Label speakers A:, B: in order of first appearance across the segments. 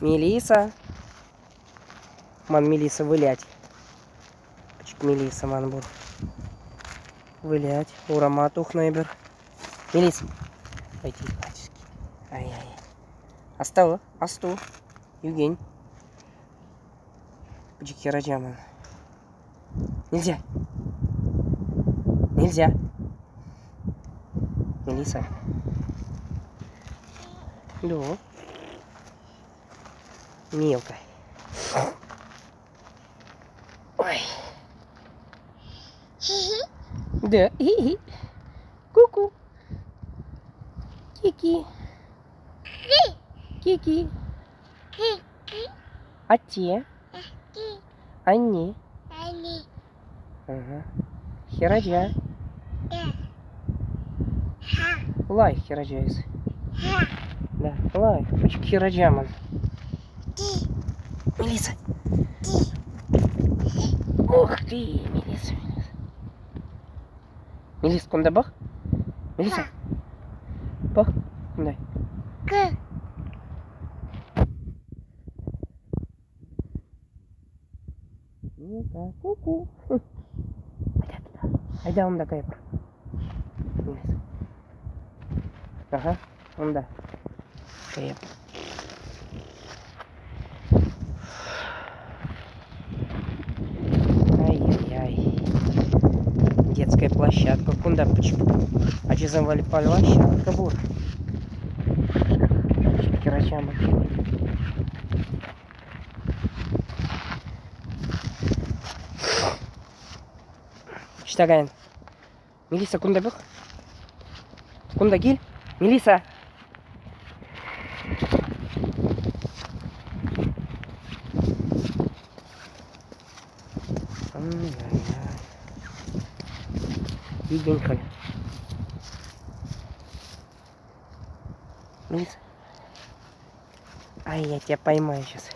A: Мелиса. Ман Мелиса вылять. Мелиса ман бур. Вылять. Урама тухнайбер. Мелиса. Пойди, батюшки. Ай-яй. Асту. Югень. Хераджаман. Нельзя. Мелиса. Да. Мелко. Ой. Да. Ку-ку. Кики. Кики. А те? Они. Ага. Хераджа. Лай хераджайс. Да, лай. Почему хераджаман? Мелиса. Ух ты, Мелиса. Мелиса, куда бах? Мелиса. Бах. Дай. Ну-ка, ку-ку. Айда онда кайпыр. Мелиса. Ага, онда. Кайып. Ай-яй-яй. Детская площадка. Кунда почему? А че завали площадка бур? Херачама. Штагайн. Мелиса, кунда бах? Кунда гиль? Мелиса. Виденько. Мелиса. Ай, я тебя поймаю сейчас.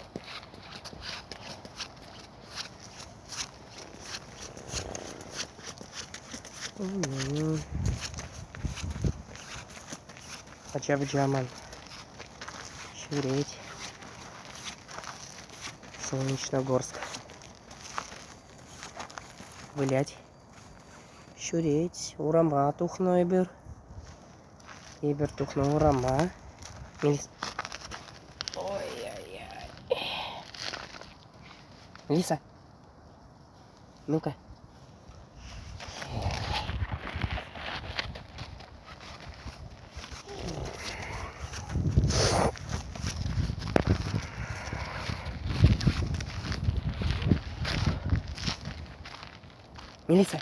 A: Хотя бы Джаман. Шуреть. Солнечногорск. Вылять. Шуреть. Урама тухно ибер. Ибер тухно урама. Мелис. Ой-ой-ой. Мелиса. Ну-ка. Мелиса.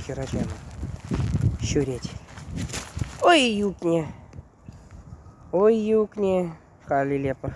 A: Хераджама. Щуреть. Ой, юкни. Ой, юкни. Хали лепор.